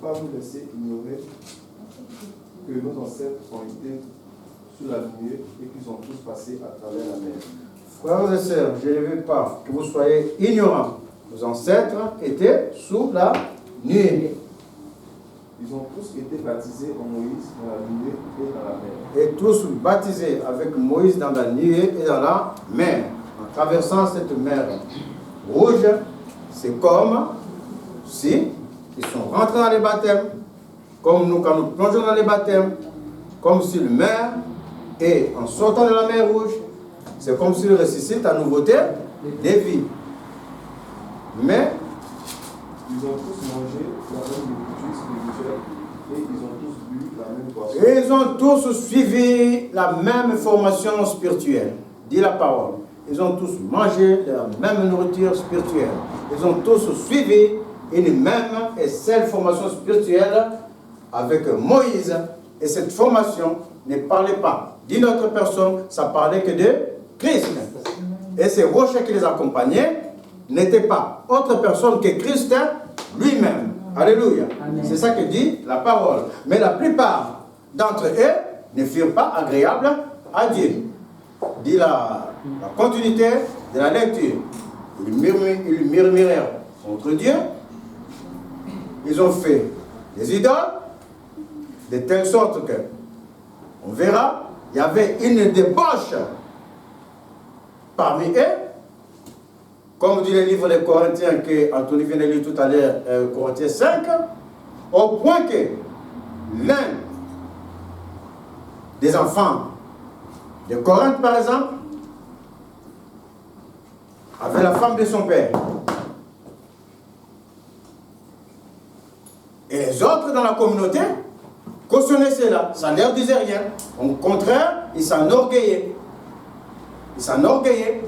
pas vous laisser ignorer que nos ancêtres ont été sous la nuée et qu'ils ont tous passé à travers la mer. Frères et sœurs, je ne veux pas que vous soyez ignorants. Nos ancêtres étaient sous la nuée. Ils ont tous été baptisés en Moïse dans la nuée et dans la mer. Et tous baptisés avec Moïse dans la nuée et dans la mer. En traversant cette mer rouge, c'est comme si ils sont rentrés dans les baptêmes, comme nous quand nous plongeons dans les baptêmes, comme si le mer, et en sortant de la mer rouge, c'est comme s'il ressuscite à nouveauté des vies. Mais ils ont tous mangé la même nourriture spirituelle et ils ont tous bu la même boisson. Et ils ont tous suivi la même formation spirituelle. Dit la parole. Ils ont tous mangé la même nourriture spirituelle. Ils ont tous suivi une même et seule formation spirituelle avec Moïse. Et cette formation ne parlait pas d'une autre personne, ça parlait que de Christ. Et ces rochers qui les accompagnaient n'étaient pas autre personne que Christ lui-même. Alléluia. C'est ça que dit la parole. Mais la plupart d'entre eux ne furent pas agréables à Dieu. Dit la continuité de la lecture. Ils murmurèrent contre Dieu. Ils ont fait des idoles, de telle sorte que, on verra, il y avait une débauche parmi eux, comme dit le livre des Corinthiens que Anthony vient de lire tout à l'heure, Corinthiens 5, au point que l'un des enfants de Corinthe, par exemple, avait la femme de son père. Et les autres dans la communauté cautionnaient cela. Ça ne leur disait rien. Au contraire, ils s'enorgueillaient. Ils s'enorgueillaient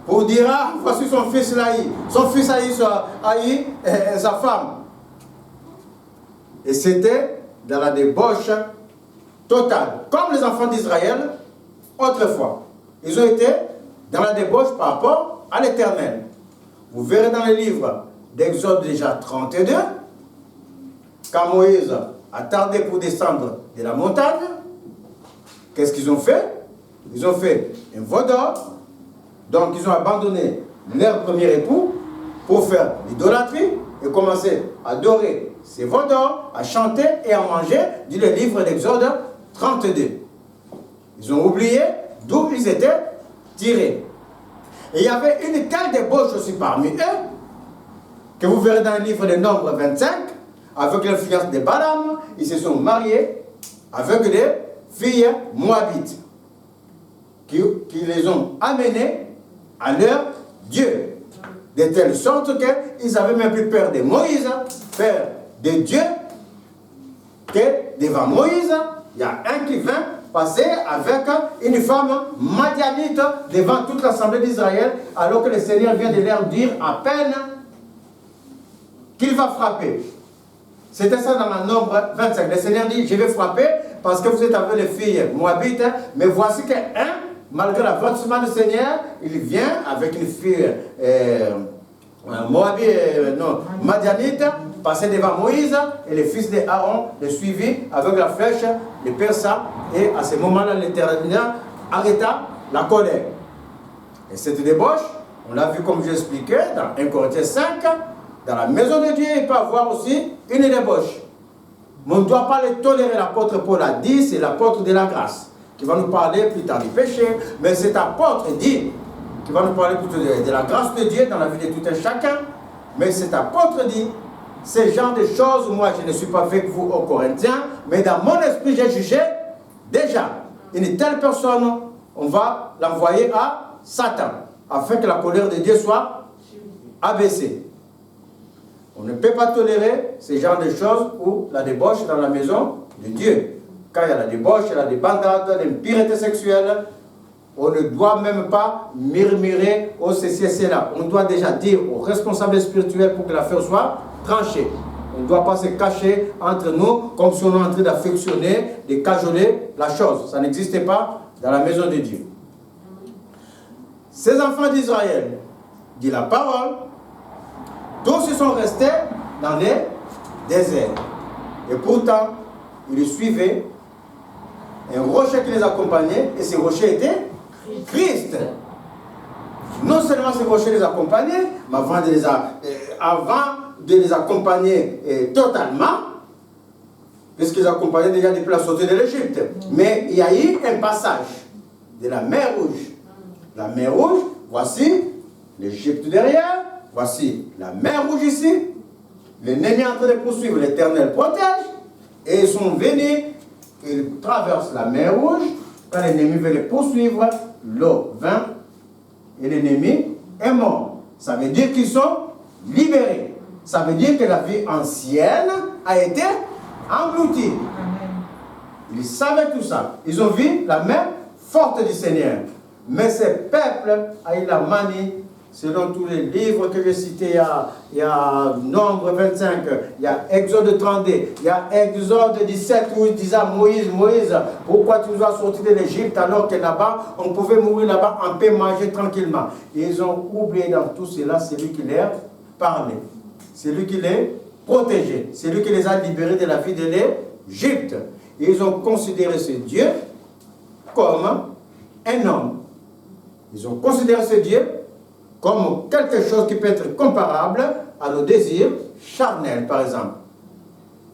pour dire, ah, voici son fils là, son fils a eu sa femme. Et c'était dans la débauche totale. Comme les enfants d'Israël, autrefois. Ils ont été dans la débauche par rapport à l'Éternel. Vous verrez dans le livre d'Exode déjà 32, quand Moïse a tardé pour descendre de la montagne, qu'est-ce qu'ils ont fait? Ils ont fait un veau d'or, donc ils ont abandonné leur premier époux pour faire l'idolâtrie et commencer à adorer ces veaux d'or, à chanter et à manger, dit le livre d'Exode 32. Ils ont oublié d'où ils étaient tirés. Et il y avait une telle débauche aussi parmi eux, que vous verrez dans le livre de Nombres 25, avec l'influence de Balaam, ils se sont mariés avec des filles moabites, qui les ont amenés à leur Dieu. De telle sorte qu'ils avaient même plus peur de Moïse, peur de Dieu, que devant Moïse, il y a un qui vint passer avec une femme madianite devant toute l'assemblée d'Israël, alors que le Seigneur vient de leur dire à peine qu'il va frapper. C'était ça dans le Nombre 25. Le Seigneur dit, je vais frapper parce que vous êtes avec les filles moabites, mais voici qu'un, malgré l'avertissement du Seigneur, il vient avec une fille madianite, passer devant Moïse, et le fils d'Aaron le suivit avec la flèche, le perça, et à ce moment-là, l'Éternel arrêta la colère. Et cette débauche, on l'a vu comme j'expliquais dans 1 Corinthiens 5, dans la maison de Dieu, il peut y avoir aussi une débauche. Mais on ne doit pas le tolérer. L'apôtre Paul a dit, c'est l'apôtre de la grâce, qui va nous parler plus tard du péché. Mais cet apôtre dit, qui va nous parler plutôt de la grâce de Dieu dans la vie de tout un chacun. Mais cet apôtre dit, ce genre de choses, moi je ne suis pas avec vous aux Corinthiens, mais dans mon esprit j'ai jugé déjà. Une telle personne, on va l'envoyer à Satan, afin que la colère de Dieu soit abaissée. On ne peut pas tolérer ce genre de choses ou la débauche dans la maison de Dieu. Quand il y a la débauche, il y a la débandade, l'impureté sexuelle, on ne doit même pas murmurer au ceci et cela. On doit déjà dire aux responsables spirituels pour que l'affaire soit tranchée. On ne doit pas se cacher entre nous comme si on est en train d'affectionner, de cajoler la chose. Ça n'existait pas dans la maison de Dieu. Ces enfants d'Israël, dit la parole, tous ils sont restés dans les désert. Et pourtant, ils le suivaient. Un rocher qui les accompagnait, et ce rocher était Christ. Non seulement ce rocher les accompagnait, mais avant de les accompagner totalement, puisqu'ils accompagnaient déjà depuis la sortie de l'Égypte. Mais il y a eu un passage de la mer Rouge. La mer Rouge, voici l'Égypte derrière, voici la mer Rouge ici. L'ennemi est en train de poursuivre, l'Éternel protège, et ils sont venus, ils traversent la mer Rouge. Quand l'ennemi veut les poursuivre, l'eau vint et l'ennemi est mort. Ça veut dire qu'ils sont libérés. Ça veut dire que la vie ancienne a été engloutie. Ils savaient tout ça. Ils ont vu la main forte du Seigneur. Mais ce peuple a eu la manie, selon tous les livres que j'ai cités, il y a Nombre 25, il y a Exode 32, il y a Exode 17 où il disait à Moïse, Moïse, pourquoi tu nous as sortis de l'Égypte alors que là-bas, on pouvait mourir là-bas en paix, manger tranquillement. Et ils ont oublié dans tout cela, c'est lui qui leur parlait. C'est lui qui les protégeait. C'est lui qui les a libérés de la vie de l'Égypte. Et ils ont considéré ce Dieu comme un homme. Ils ont considéré ce Dieu comme quelque chose qui peut être comparable à nos désirs charnels, par exemple.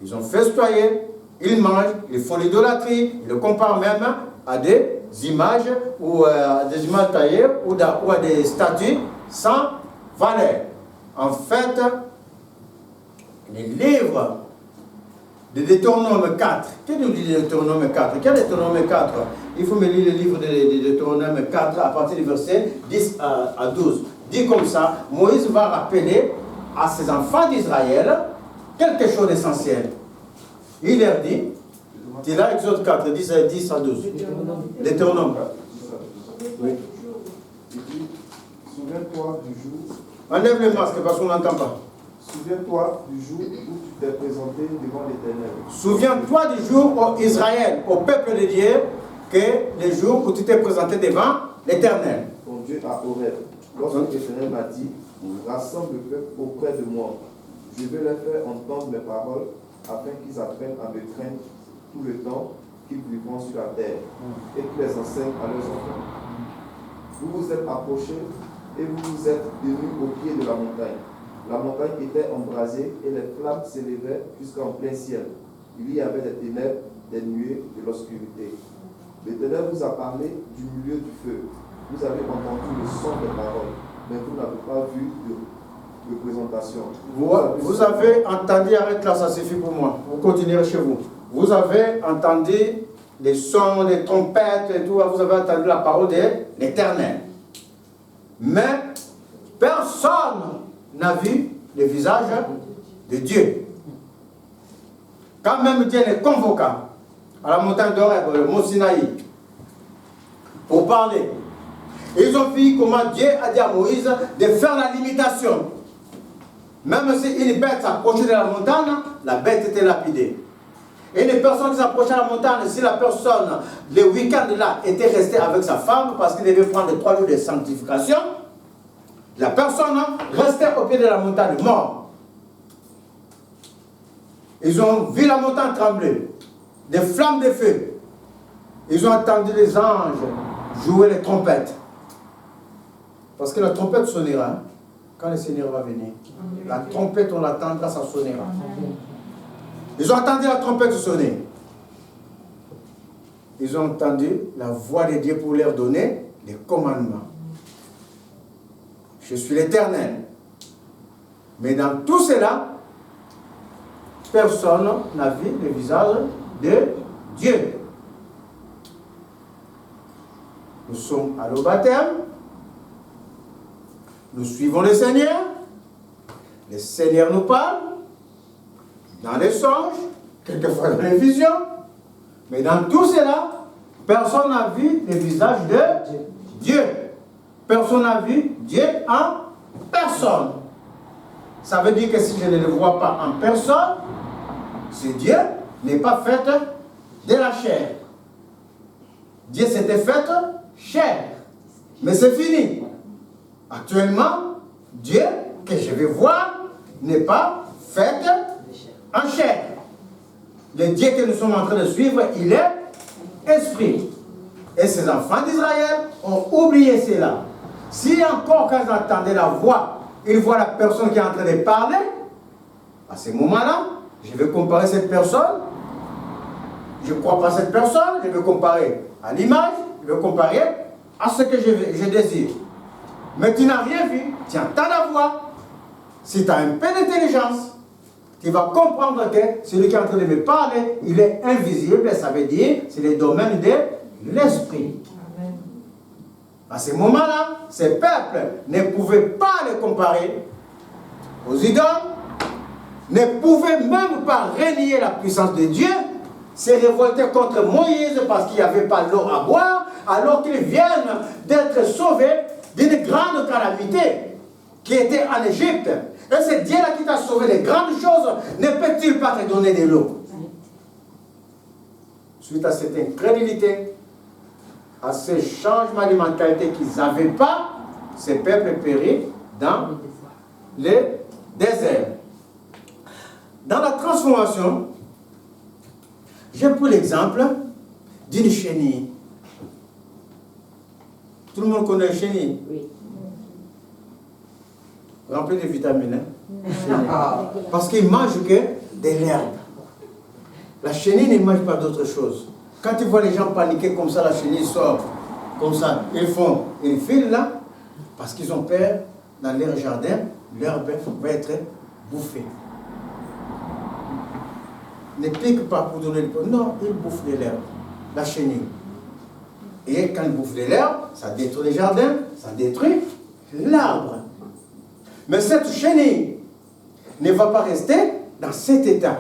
Ils ont festoyé, ils mangent, ils font l'idolâtrie, ils le comparent même à des images ou à des images taillées ou à des statues sans valeur. En fait, les livres de Deutéronome 4, que nous dit Deutéronome 4? Quel est Deutéronome 4? Il faut me lire le livre de Deutéronome 4 à partir du verset 10 à 12. Dit comme ça, Moïse va rappeler à ses enfants d'Israël quelque chose d'essentiel. Il leur dit, il a Exode 4, 10 à 12. Deutéronome. Oui. Il dit, souviens-toi du jour. Enlève le masque parce qu'on n'entend pas. Souviens-toi du jour où tu t'es présenté devant l'Éternel. Souviens-toi du jour au Israël, au peuple de Dieu, que le jour où tu t'es présenté devant l'Éternel. Ton Dieu à Horeb. Lorsque l'Éternel m'a dit, rassemble le peuple auprès de moi. Je vais leur faire entendre mes paroles, afin qu'ils apprennent à me craindre tout le temps qu'ils vivront sur la terre, et qu'ils les enseignent à leurs enfants. Vous vous êtes approchés, et vous vous êtes tenus au pied de la montagne. La montagne était embrasée, et les flammes s'élevaient jusqu'en plein ciel. Il y avait des ténèbres, des nuées, de l'obscurité. L'Éternel vous a parlé du milieu du feu. Vous avez entendu le son des paroles, mais vous n'avez pas vu de présentation. Vous avez entendu, arrête là, ça suffit pour moi. Vous continuerez chez vous. Vous avez entendu les sons, les trompettes et tout, vous avez entendu la parole de l'Éternel. Mais personne n'a vu le visage de Dieu. Quand même Dieu les convoqua à la montagne d'Horeb, le mont Sinaï, pour parler. Ils ont vu comment Dieu a dit à Moïse de faire la limitation. Même si une bête s'approchait de la montagne, la bête était lapidée. Et une personne qui s'approchait de la montagne, si la personne, le week-end là, était restée avec sa femme parce qu'il devait prendre 3 jours de sanctification, la personne restait au pied de la montagne, mort. Ils ont vu la montagne trembler, des flammes de feu. Ils ont entendu les anges jouer les trompettes. Parce que la trompette sonnera quand le Seigneur va venir. La trompette, on l'attendra, ça sonnera. Ils ont entendu la trompette sonner. Ils ont entendu la voix de Dieu pour leur donner les commandements. Je suis l'Éternel. Mais dans tout cela, personne n'a vu le visage de Dieu. Nous sommes à l'eau baptême. Nous suivons le Seigneur. Le Seigneur nous parle. Dans les songes, quelquefois dans les visions. Mais dans tout cela, personne n'a vu le visage de Dieu. Personne n'a vu Dieu en personne. Ça veut dire que si je ne le vois pas en personne, ce Dieu n'est pas fait de la chair. Dieu s'était fait chair. Mais c'est fini. Actuellement, Dieu que je vais voir n'est pas fait en chair. Le Dieu que nous sommes en train de suivre, il est esprit. Et ces enfants d'Israël ont oublié cela. Si encore quand ils entendaient la voix, ils voient la personne qui est en train de parler, à ce moment-là, je vais comparer cette personne. Je ne crois pas à cette personne, je vais comparer à l'image, je vais comparer à ce que je désire. Mais tu n'as rien vu, tu entends la voix. Si tu as un peu d'intelligence, tu vas comprendre que celui qui est en train de me parler, il est invisible, ça veut dire c'est le domaine de l'esprit. À ce moment-là, ces peuples ne pouvaient pas les comparer aux idoles, ne pouvaient même pas renier la puissance de Dieu, se révolter contre Moïse parce qu'il n'y avait pas l'eau à boire, alors qu'ils viennent d'être sauvés d'une grande calamité qui était en Égypte. Et c'est Dieu-là qui t'a sauvé des grandes choses, ne peut-il pas te donner de l'eau? Suite à cette incrédulité, à ce changement de mentalité qu'ils n'avaient pas, ces peuples périrent dans le désert. Dans la transformation, j'ai pris l'exemple d'une chenille. Tout le monde connaît la chenille? Oui. Rempli de vitamines. Hein? Parce qu'il ne mange que de l'herbe. La chenille ne mange pas d'autre chose. Quand tu vois les gens paniquer comme ça, la chenille sort comme ça. Ils filent là, parce qu'ils ont peur, dans leur jardin, l'herbe va être bouffée. Ne pique pas pour donner le pain. Non, ils bouffent de l'herbe, la chenille. Et quand ils bouffent de l'herbe, ça détruit les jardins, ça détruit l'arbre. Mais cette chenille ne va pas rester dans cet état.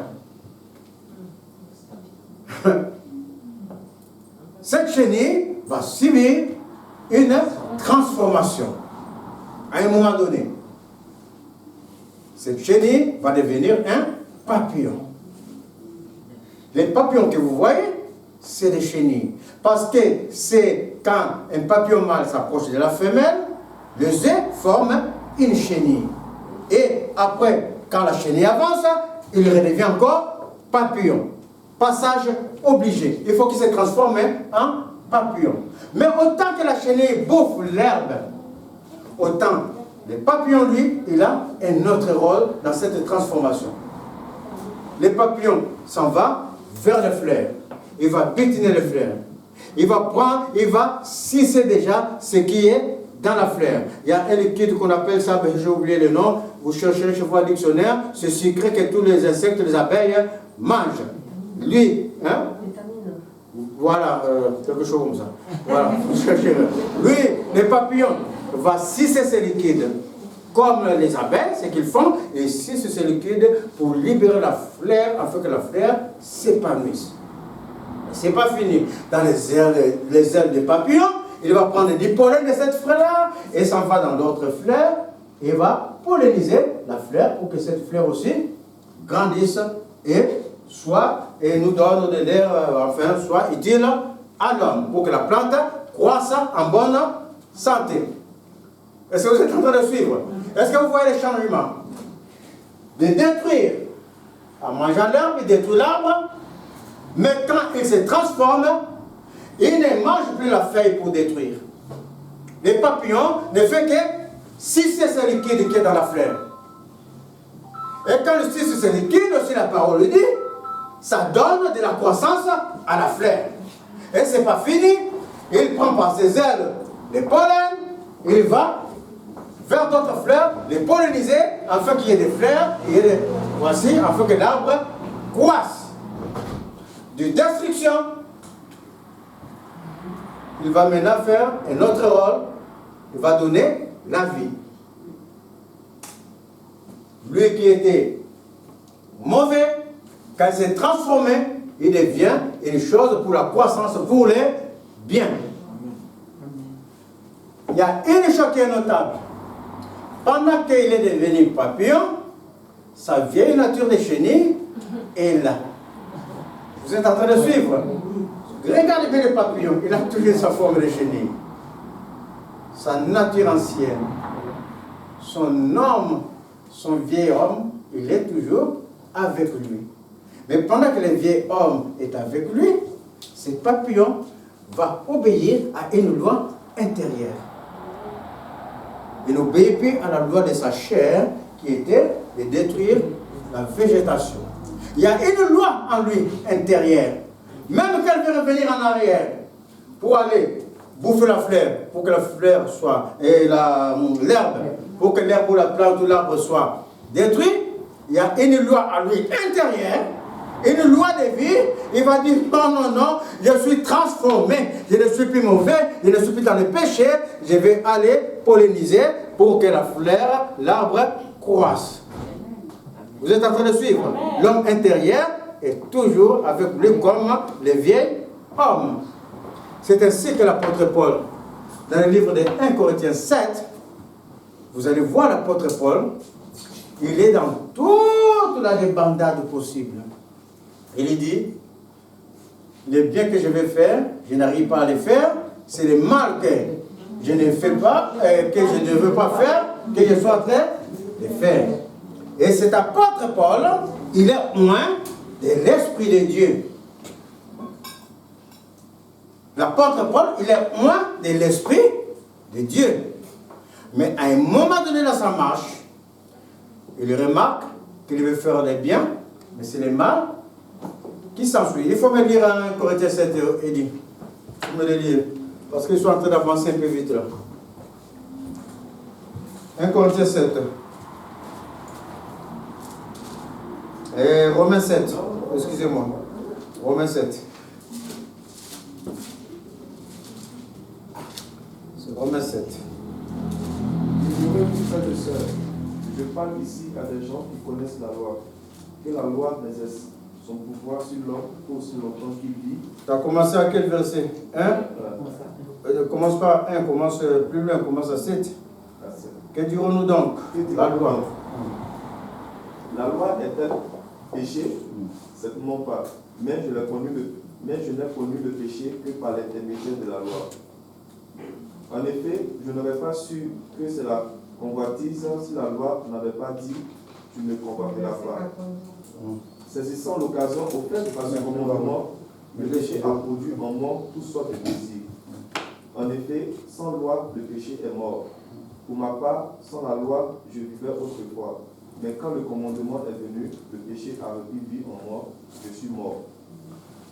Cette chenille va subir une transformation à un moment donné. Cette chenille va devenir un papillon. Les papillons que vous voyez, c'est des chenilles. Parce que c'est quand un papillon mâle s'approche de la femelle, les œufs forment une chenille. Et après, quand la chenille avance, il redevient encore papillon. Passage obligé. Il faut qu'il se transforme en papillon. Mais autant que la chenille bouffe l'herbe, autant le papillon, lui, il a un autre rôle dans cette transformation. Le papillon s'en va vers les fleurs. Il va butiner les fleurs. Il va prendre, il va sucer déjà ce qui est dans la fleur. Il y a un liquide qu'on appelle ça, j'ai oublié le nom, vous cherchez chez vous un dictionnaire, c'est sucré que tous les insectes, les abeilles mangent. Lui, hein? Voilà, quelque chose comme ça. Voilà, vous cherchez. Lui, les papillons, va sucer ce liquide comme les abeilles, ce qu'ils font, et sucer ce liquide pour libérer la fleur, afin que la fleur s'épanouisse. C'est pas fini. Dans les ailes des papillons, il va prendre du pollen de cette fleur-là et s'en va dans d'autres fleurs et va polliniser la fleur pour que cette fleur aussi grandisse et nous donne de l'air, soit utile à l'homme pour que la plante croisse en bonne santé. Est-ce que vous êtes en train de suivre? Est-ce que vous voyez les changements? De détruire, en mangeant l'herbe, il détruit l'arbre, mais quand il se transforme, il ne mange plus la feuille pour détruire. Les papillons ne font que sucer ce liquide qui est dans la fleur. Et quand il suce ce liquide, aussi la parole dit, ça donne de la croissance à la fleur. Et ce n'est pas fini, il prend par ses ailes les pollens, il va vers d'autres fleurs, les polliniser, afin qu'il y ait des fleurs, voici, afin que l'arbre croisse. De destruction, il va maintenant faire un autre rôle, il va donner la vie. Lui qui était mauvais, quand il s'est transformé, il devient une chose pour la croissance, pour les biens. Il y a une chose qui est notable. Pendant qu'il est devenu papillon, sa vieille nature de chenille est là. Vous êtes en train de suivre? Regardez bien le papillon, il a toujours sa forme de chenille. Sa nature ancienne, son homme, son vieil homme, il est toujours avec lui. Mais pendant que le vieil homme est avec lui, ce papillon va obéir à une loi intérieure. Il n'obéit plus à la loi de sa chair qui était de détruire la végétation. Il y a une loi en lui intérieure. Même qu'elle veut revenir en arrière pour aller bouffer la fleur, pour que la fleur soit, et l'herbe, pour que l'herbe ou la plante ou l'arbre soit détruit, il y a une loi en lui intérieure, une loi de vie. Il va dire non, non, non, je suis transformé, je ne suis plus mauvais, je ne suis plus dans le péché, je vais aller polliniser pour que la fleur, l'arbre croisse. Vous êtes en train de suivre? L'homme intérieur est toujours avec lui comme le vieil homme. C'est ainsi que l'apôtre Paul, dans le livre de 1 Corinthiens 7, vous allez voir l'apôtre Paul, il est dans toute la débandade possible. Il dit, le bien que je vais faire, je n'arrive pas à le faire, c'est le mal que je ne fais pas, que je ne veux pas faire, que je sois en train de faire. Et cet apôtre Paul, il est loin de l'Esprit de Dieu. L'apôtre Paul, il est loin de l'Esprit de Dieu. Mais à un moment donné dans sa marche, il remarque qu'il veut faire le bien, mais c'est le mal qui s'ensuit. Il faut me lire 1 Corinthiens 7, Eddie. Il faut me le lire, parce qu'ils sont en train d'avancer un peu vite là. 1 Corinthiens 7. Et Romains 7, excusez-moi. Romains 7. C'est Romains 7. Ignorez tout frères et sœurs. Je parle ici à des gens qui connaissent la loi. Que la loi n'exerce son pouvoir sur l'homme qu'aussi longtemps qu'il vit. Tu as commencé à quel verset? 1 Commence pas à 1, commence plus loin, commence à 7. Que dirons-nous donc? La loi. La loi est-elle péché? Certainement pas. Mais je n'ai connu le péché que par l'intermédiaire de la loi. En effet, je n'aurais pas su que c'est la convoitise si la loi n'avait pas dit tu ne convoiteras pas. Saisissant l'occasion offerte par ce commandement, le péché a produit en moi toutes sortes de désirs. En effet, sans loi, le péché est mort. Pour ma part, sans la loi, je vivais autrefois. Mais quand le commandement est venu, le péché a repris vie en moi, je suis mort.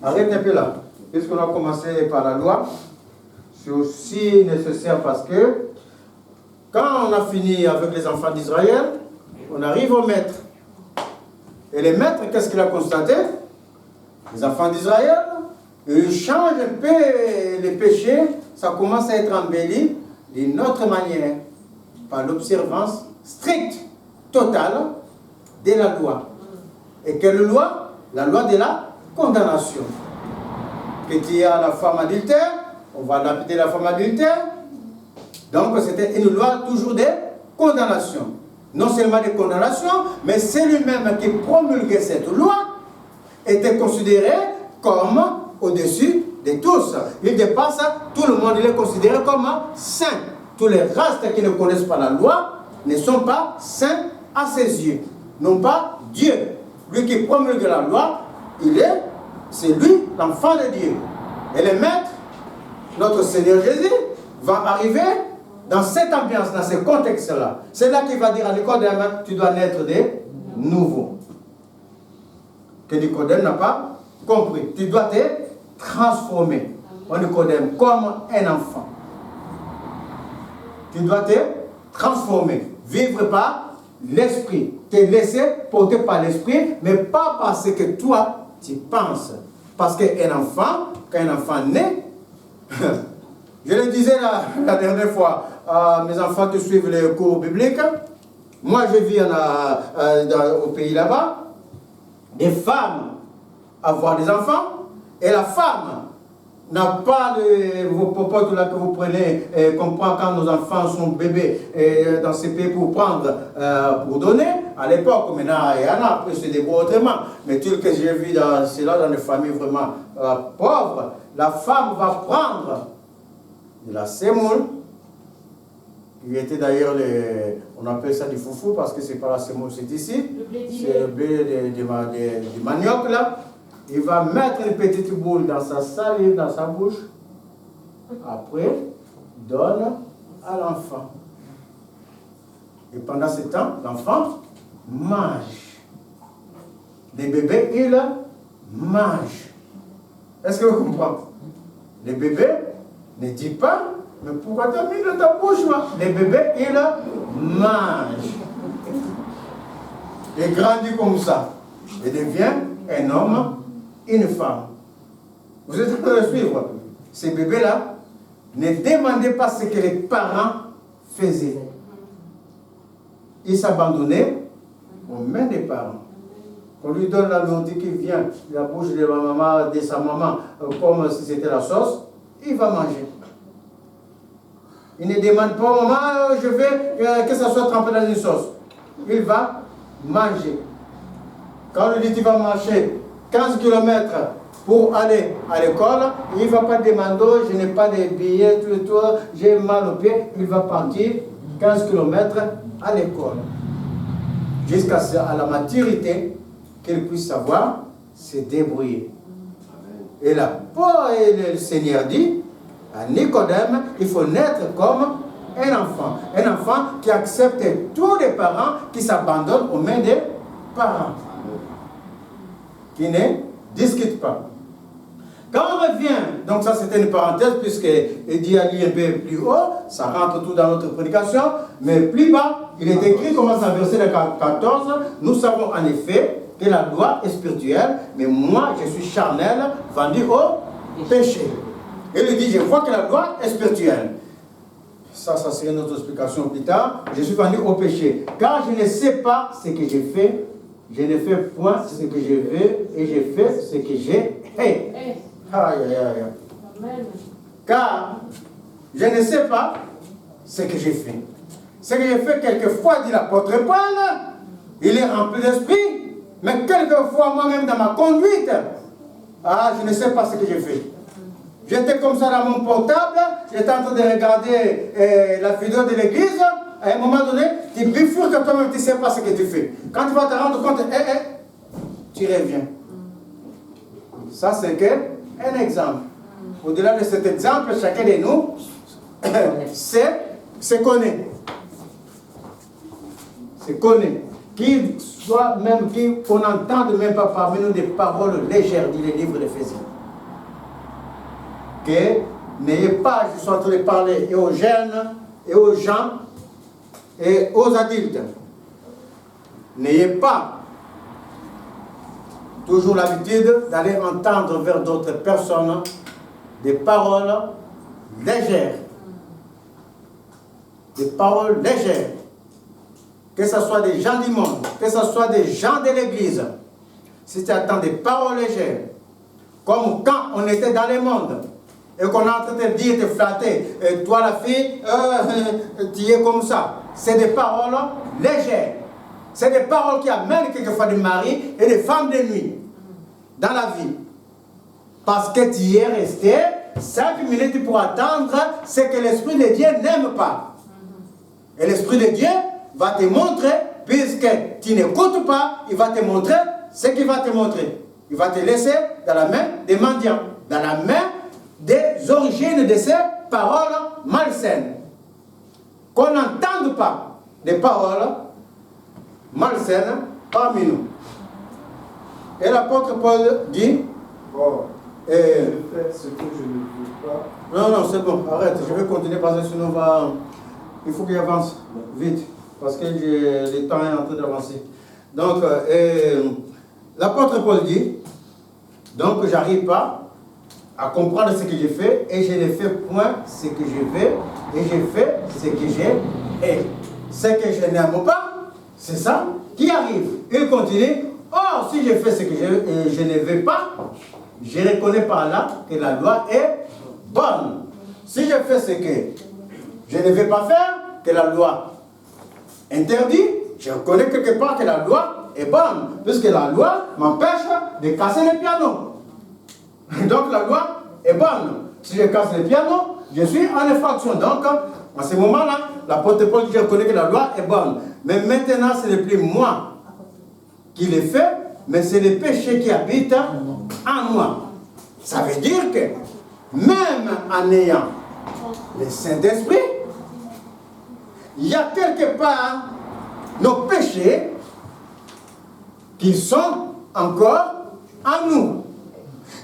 Arrête un peu là. Puisqu'on a commencé par la loi, c'est aussi nécessaire parce que quand on a fini avec les enfants d'Israël, on arrive au maître. Et le maître, qu'est-ce qu'il a constaté? Les enfants d'Israël, ils changent un peu les péchés, ça commence à être embelli d'une autre manière, par l'observance stricte, totale de la loi. Et quelle loi? La loi de la condamnation. Que tu as la femme adultère, on va lapider la femme adultère. Donc c'était une loi toujours de condamnation. Non seulement de condamnation, mais c'est lui-même qui promulguait cette loi, était considéré comme au-dessus de tous. Il dépasse tout le monde, il est considéré comme saint. Tous les restes qui ne connaissent pas la loi ne sont pas saints à ses yeux, non pas Dieu. Lui qui promulgue la loi, c'est lui l'enfant de Dieu. Et le maître, notre Seigneur Jésus, va arriver dans cette ambiance, dans ce contexte-là. C'est là qu'il va dire à Nicodème, tu dois naître de nouveau. Que Nicodème n'a pas compris. Tu dois te transformer en Nicodème comme un enfant. Tu dois te transformer. Vivre par l'esprit. Te laisser porter par l'esprit, mais pas parce que toi, tu penses. Parce qu'un enfant, quand un enfant naît, je le disais la dernière fois à mes enfants qui suivent les cours bibliques, moi je vis au pays là-bas, des femmes avoir des enfants, et la femme n'a pas vos popotes là que vous prenez, qu'on prend quand nos enfants sont bébés dans ces pays pour prendre, pour donner. À l'époque, maintenant, il y en a, après se débrouille autrement. Mais tout ce que j'ai vu, c'est là dans des familles vraiment pauvres, la femme va prendre de la semoule, Il était d'ailleurs, on appelle ça du foufou parce que c'est pas la semoule, c'est ici. C'est le blé du manioc là. Il va mettre une petite boule dans sa salive, dans sa bouche. Après, donne à l'enfant. Et pendant ce temps, l'enfant mange. Les bébés, ils mangent. Est-ce que vous comprenez? Les bébés ne disent pas, mais pourquoi tu as mis dans ta bouche? Les bébés, ils mangent. Il grandit comme ça. Il devient un homme, une femme. Vous êtes en train de suivre? Ces bébés-là ne demandaient pas ce que les parents faisaient. Ils s'abandonnaient aux mains des parents. On lui donne la nourriture qui vient de la bouche de, maman, de sa maman, comme si c'était la sauce, il va manger. Il ne demande pas, maman, je veux que ça soit trempé dans une sauce. Il va manger. Quand on lui dit qu'il va marcher 15 km pour aller à l'école, il ne va pas demander, je n'ai pas de billets, tout, j'ai mal au pied. Il va partir 15 km à l'école. Jusqu'à la maturité, qu'il puisse savoir se débrouiller. Et là, le Seigneur dit à Nicodème, il faut naître comme un enfant. Un enfant qui accepte tous les parents, qui s'abandonnent aux mains des parents. Qui ne discute pas. Quand on revient, donc ça c'était une parenthèse, puisqu'il dit à lui un peu plus haut, ça rentre tout dans notre prédication, mais plus bas, il est écrit, commence à verset 14, nous savons en effet que la loi est spirituelle, mais moi je suis charnel, vendu au péché. Il lui dit, je vois que la loi est spirituelle. Ça serait notre explication plus tard. Je suis vendu au péché, car je ne sais pas ce que j'ai fait. Je ne fais point ce que je veux et je fais ce que j'ai fait. Aïe, aïe, aïe. Car je ne sais pas ce que j'ai fait. Ce que j'ai fait quelquefois, dit l'apôtre Paul, il est rempli d'esprit, mais quelquefois moi-même dans ma conduite, je ne sais pas ce que j'ai fait. J'étais comme ça dans mon portable, j'étais en train de regarder la vidéo de l'église. À un moment donné, tu bifurques que toi-même, tu ne sais pas ce que tu fais. Quand tu vas te rendre compte, tu reviens. Ça, c'est un exemple. Au-delà de cet exemple, chacun de nous se connaît. Se connaît. Qu'il soit même, qu'on n'entende même pas parmi nous des paroles légères, dit le livre d'Éphésiens. Que n'ayez pas, je suis en train de parler et aux jeunes, et aux gens, et aux adultes, n'ayez pas toujours l'habitude d'aller entendre vers d'autres personnes des paroles légères. Des paroles légères. Que ce soit des gens du monde, que ce soit des gens de l'église. Si tu attends des paroles légères, comme quand on était dans le monde, et qu'on est en train de te dire, de te flatter, et toi la fille, tu es comme ça. C'est des paroles légères. C'est des paroles qui amènent quelquefois des maris et des femmes de nuit dans la vie. Parce que tu es resté 5 minutes pour attendre ce que l'Esprit de Dieu n'aime pas. Et l'Esprit de Dieu va te montrer, puisque tu n'écoutes pas, il va te montrer ce qu'il va te montrer. Il va te laisser dans la main des mendiants, dans la main des origines de ces paroles malsaines. Qu'on n'entende pas des paroles malsaines parmi nous. Et l'apôtre Paul dit, je fais ce que je ne veux pas. Non, c'est bon, arrête, je vais continuer parce que sinon il faut qu'il avance vite, parce que le temps est en train d'avancer. Donc, l'apôtre Paul dit, donc j'arrive pas à comprendre ce que j'ai fait, et je ne fais point ce que je veux, et je fais ce que j'ai et ce que je n'aime pas, c'est ça qui arrive. Il continue, or si je fais ce que je ne veux pas, je reconnais par là que la loi est bonne. Si je fais ce que je ne veux pas faire, que la loi interdit, je reconnais quelque part que la loi est bonne, puisque la loi m'empêche de casser le piano. Donc la loi est bonne. Si je casse le piano, je suis en infraction. Donc À ce moment-là, l'apôtre Paul dit, je reconnais que la loi est bonne. Mais maintenant, ce n'est plus moi qui l'ai fait, mais c'est le péché qui habite en moi. Ça veut dire que même en ayant le Saint-Esprit, il y a quelque part nos péchés qui sont encore en nous.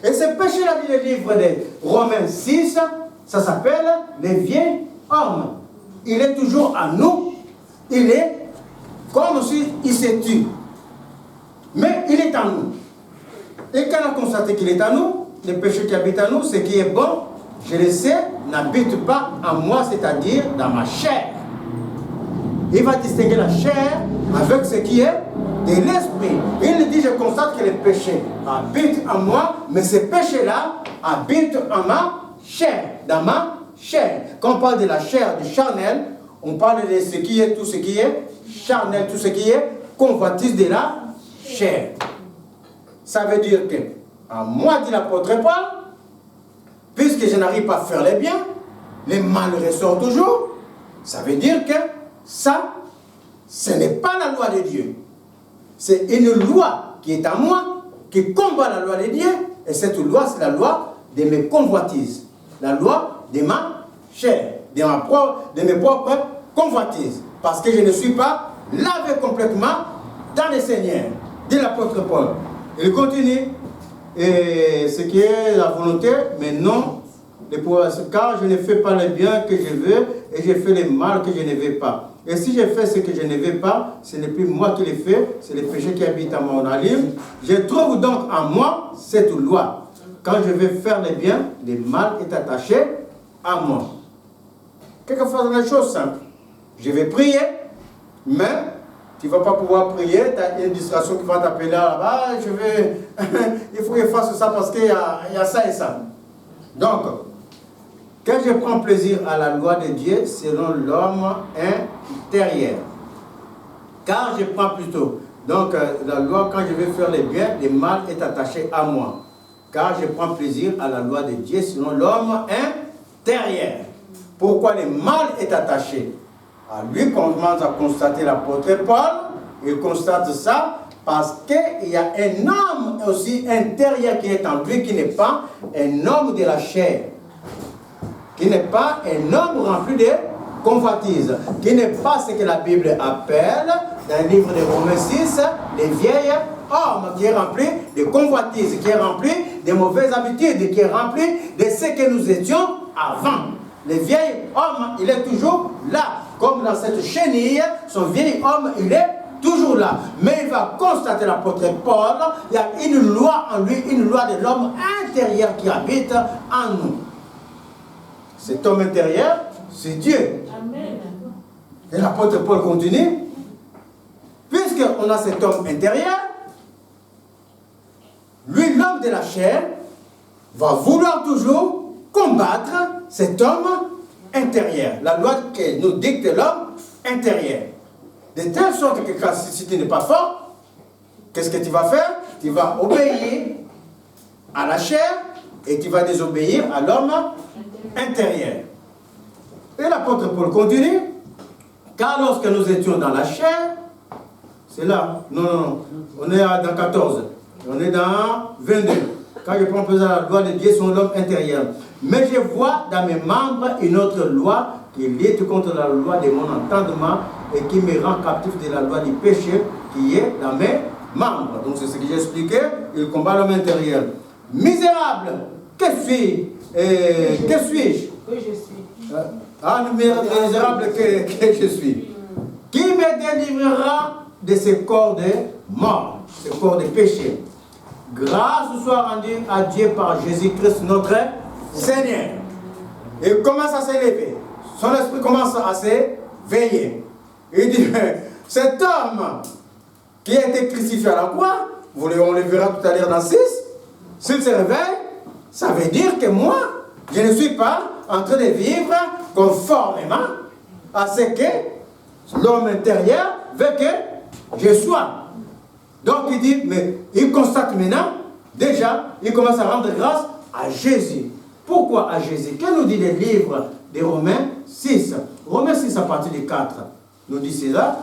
Et ce péché-là, dit le livre de Romains 6, ça s'appelle le vieil homme. Il est toujours en nous. Il est comme si il se tue. Mais il est en nous. Et quand on constate qu'il est en nous, le péché qui habite en nous, ce qui est bon, je le sais, n'habite pas en moi, c'est-à-dire dans ma chair. Il va distinguer la chair avec ce qui est de l'esprit. Il dit, je constate que le péché habite en moi, mais ce péché-là habite en ma chair, dans ma chair. Quand on parle de la chair, du charnel, on parle de ce qui est, tout ce qui est charnel, tout ce qui est convoitise de la chair. Ça veut dire que, en moi, dit l'apôtre Paul, puisque je n'arrive pas à faire les biens, le mal ressort toujours. Ça veut dire que ça, ce n'est pas la loi de Dieu. C'est une loi qui est en moi, qui combat la loi de Dieu. Et cette loi, c'est la loi de mes convoitises. La loi de ma chair, de mes propres convoitises. Parce que je ne suis pas lavé complètement dans le Seigneur. Dit l'apôtre Paul. Il continue. Et ce qui est la volonté, mais non, car je ne fais pas le bien que je veux et je fais le mal que je ne veux pas. Et si je fais ce que je ne veux pas, ce n'est plus moi qui le fais, c'est le péché qui habite en mon âme. Je trouve donc en moi cette loi. Quand je veux faire le bien, le mal est attaché à moi. Quelquefois, c'est une chose simple. Je vais prier, mais tu ne vas pas pouvoir prier, tu as une distraction qui va t'appeler là-bas, il faut que je fasse ça parce qu'il y a ça et ça. Donc, quand je prends plaisir à la loi de Dieu selon l'homme intérieur, car je prends plutôt, donc la loi, quand je vais faire le bien, le mal est attaché à moi. Car je prends plaisir à la loi de Dieu selon l'homme intérieur. Pourquoi le mal est attaché à lui? Commence à constater l'apôtre Paul, il constate ça parce qu'il y a un homme aussi intérieur qui est en lui, qui n'est pas un homme de la chair, qui n'est pas un homme rempli de convoitise, qui n'est pas ce que la Bible appelle, dans le livre de Romains 6, le vieil homme qui est rempli de convoitise, qui est rempli de mauvaises habitudes, qui est rempli de ce que nous étions avant. Le vieil homme, il est toujours là. Comme dans cette chenille, son vieil homme, il est toujours là. Mais il va constater l'apôtre Paul, il y a une loi en lui, une loi de l'homme intérieur qui habite en nous. Cet homme intérieur, c'est Dieu. Amen. Et l'apôtre Paul continue. Puisqu'on a cet homme intérieur, lui, l'homme de la chair, va vouloir toujours combattre cet homme intérieur. La loi que nous dicte l'homme intérieur. De telle sorte que si tu n'es pas fort, qu'est-ce que tu vas faire? Tu vas obéir à la chair et tu vas désobéir à l'homme intérieur. Et l'apôtre Paul continue. Car lorsque nous étions dans la chair, c'est là, non, on est dans 14, on est dans 22. Quand je prends plaisir à la loi de Dieu sur l'homme intérieur. Mais je vois dans mes membres une autre loi qui lutte contre la loi de mon entendement et qui me rend captif de la loi du péché qui est dans mes membres. Donc c'est ce que j'ai expliqué, il combat l'homme intérieur. Misérable, que suis-je? Que je suis. Misérable que je suis. Qui me délivrera de ce corps de mort, ce corps de péché? Grâce soit rendue à Dieu par Jésus-Christ notre Seigneur. Il commence à s'élever. Son esprit commence à s'éveiller. Il dit, cet homme qui a été crucifié à la croix, on le verra tout à l'heure dans 6, s'il se réveille, ça veut dire que moi, je ne suis pas en train de vivre conformément à ce que l'homme intérieur veut que je sois. Donc il dit, mais il constate maintenant, déjà, il commence à rendre grâce à Jésus. Pourquoi à Jésus? Que nous dit le livre des Romains 6? Romains 6 à partir du 4 nous dit cela.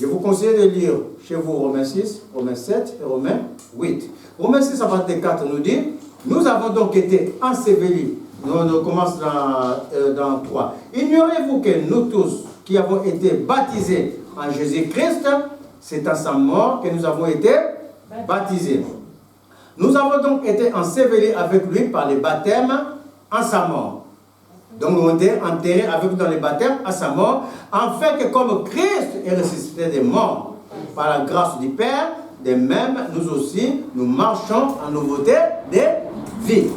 Je vous conseille de lire chez vous Romains 6, Romains 7 et Romains 8. Romains 6 à partir du 4 nous dit, nous avons donc été ensevelis. On commence dans 3. Ignorez-vous que nous tous qui avons été baptisés en Jésus-Christ, c'est à sa mort que nous avons été baptisés. Nous avons donc été ensevelis avec lui par les baptêmes en sa mort. Donc nous avons été enterrés avec lui dans les baptêmes à sa mort, afin que comme Christ est ressuscité des morts par la grâce du Père, de même nous aussi nous marchons en nouveauté de vie.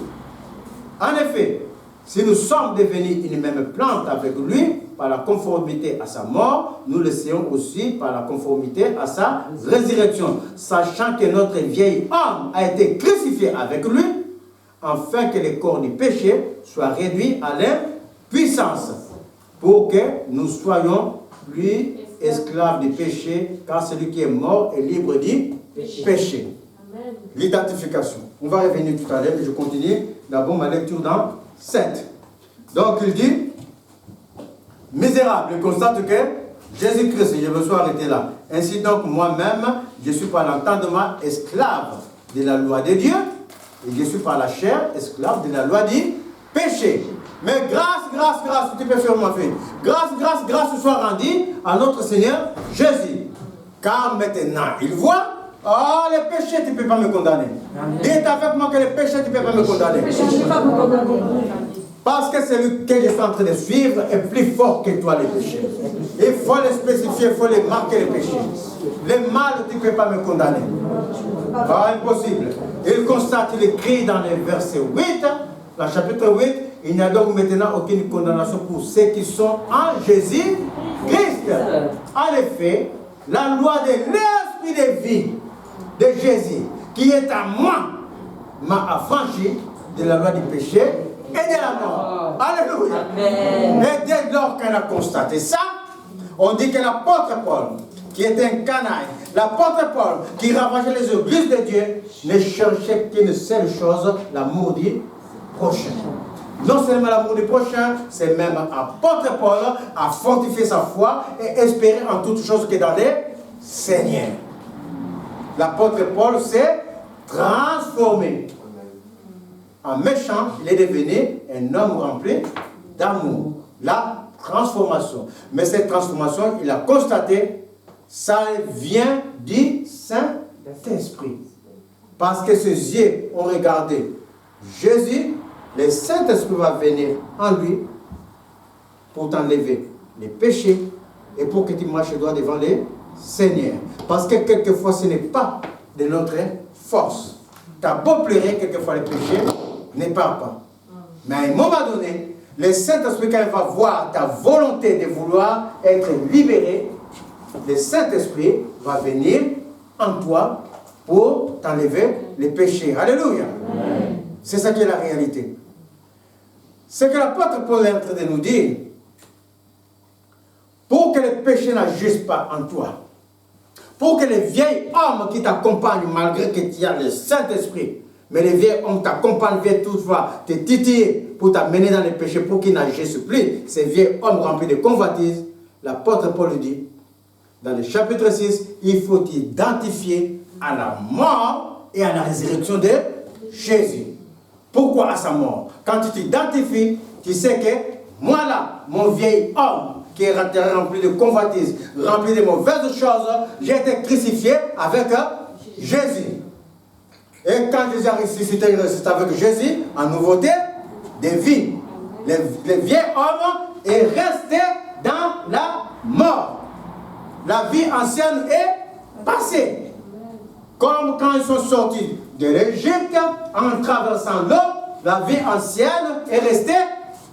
En effet, si nous sommes devenus une même plante avec lui par la conformité à sa mort, nous le serons aussi par la conformité à sa résurrection, sachant que notre vieil homme a été crucifié avec lui, afin que le corps du péché soit réduit à l'impuissance, pour que nous soyons plus esclaves du péché, car celui qui est mort est libre du péché. L'identification. On va revenir tout à l'heure, mais je continue d'abord ma lecture dans 7. Donc il dit, misérable, il constate que Jésus-Christ, je me suis arrêté là. Ainsi donc moi-même, je suis par l'entendement esclave de la loi de Dieu, et je suis par la chair esclave de la loi du péché. Mais grâce, tu peux faire ma fille. Grâce soit rendue à notre Seigneur Jésus. Car maintenant, il voit, les péchés, tu ne peux pas me condamner. Dites avec moi que les péchés, tu ne peux pas me condamner. Parce que celui que je suis en train de suivre est plus fort que toi, les péchés. Il faut les spécifier, il faut les marquer, les péchés. Les mal, tu ne peux pas me condamner. Pas impossible. Il constate, il écrit dans le verset 8, le chapitre 8, il n'y a donc maintenant aucune condamnation pour ceux qui sont en Jésus-Christ. En effet, la loi de l'esprit de vie de Jésus, qui est à moi, m'a affranchi de la loi du péché et de la mort. Alléluia. Et dès lors qu'on a constaté ça, on dit que l'apôtre Paul, qui était un canaille, l'apôtre Paul, qui ravageait les églises de Dieu, ne cherchait qu'une seule chose, l'amour du prochain. Non seulement l'amour du prochain, c'est même apôtre Paul a fortifié sa foi et espéré en toutes choses que dans les Seigneurs. L'apôtre Paul s'est transformé. En méchant, il est devenu un homme rempli d'amour. La transformation. Mais cette transformation, il a constaté, ça vient du Saint-Esprit. Parce que ses yeux ont regardé Jésus, le Saint-Esprit va venir en lui pour t'enlever les péchés et pour que tu marches droit devant les Seigneurs. Parce que quelquefois, ce n'est pas de notre force. Tu as beau pleurer, quelquefois les péchés ne partent pas. Mais à un moment donné, le Saint-Esprit, quand il va voir ta volonté de vouloir être libéré, le Saint-Esprit va venir en toi pour t'enlever les péchés. Alléluia. C'est ça qui est la réalité. C'est que l'apôtre Paul est en train de nous dire, pour que les péchés n'agissent pas en toi, pour que les vieils hommes qui t'accompagnent, malgré que tu as le Saint-Esprit, mais les vieils hommes t'accompagnent, viennent toutefois te titiller pour t'amener dans les péchés, pour qu'ils n'agissent plus, ces vieils hommes remplis de convoitises, l'apôtre Paul dit, dans le chapitre 6, il faut t'identifier à la mort et à la résurrection de Jésus. Pourquoi à sa mort? Quand tu t'identifies, tu sais que moi là, mon vieil homme qui est rempli de convoitises, rempli de mauvaises choses, j'ai été crucifié avec Jésus. Et quand Jésus a ressuscité, il ressuscite avec Jésus en nouveauté de vie. Le vieil homme est resté dans la mort. La vie ancienne est passée. Comme quand ils sont sortis de l'Égypte, en traversant l'eau, la vie ancienne est restée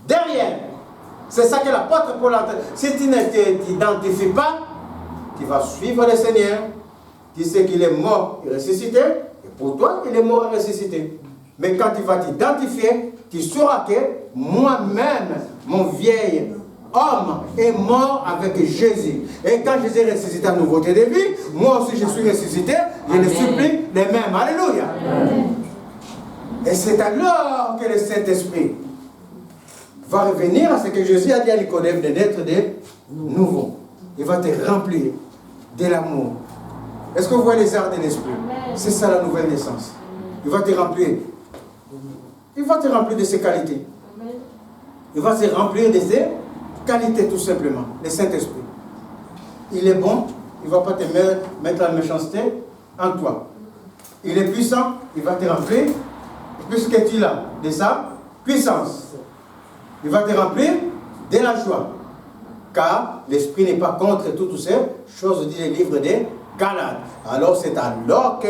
derrière. C'est ça que l'apôtre Paul a dit. Si tu ne t'identifies pas, tu vas suivre le Seigneur. Tu sais qu'il est mort et ressuscité. Et pour toi, il est mort et ressuscité. Mais quand tu vas t'identifier, tu sauras que moi-même, mon vieil homme est mort avec Jésus. Et quand Jésus est ressuscité à nouveauté de vie, moi aussi je suis ressuscité, je ne suis plus les mêmes. Alléluia. Amen. Et c'est alors que le Saint-Esprit va revenir à ce que Jésus a dit à Nicodème, de naître de nouveau. Il va te remplir de l'amour. Est-ce que vous voyez les arts de l'esprit? C'est ça la nouvelle naissance. Il va te remplir. Il va te remplir de ses qualités. Il va se remplir de ses qualités tout simplement. Le Saint-Esprit. Il est bon, il ne va pas te mettre la méchanceté en toi. Il est puissant, il va te remplir, puisque tu l'as, de sa puissance. Il va te remplir de la joie. Car l'Esprit n'est pas contre toutes ces choses, dit le livre des Galates. Alors c'est alors que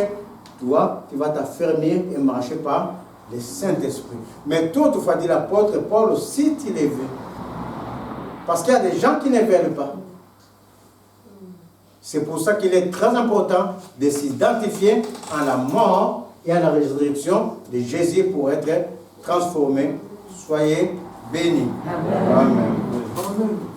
toi, tu vas t'affermir et marcher par le Saint-Esprit. Mais toutefois, dit l'apôtre Paul, si tu les veux. Parce qu'il y a des gens qui ne veulent pas. C'est pour ça qu'il est très important de s'identifier à la mort et à la résurrection de Jésus pour être transformé. Soyez bénis. Amen. Amen.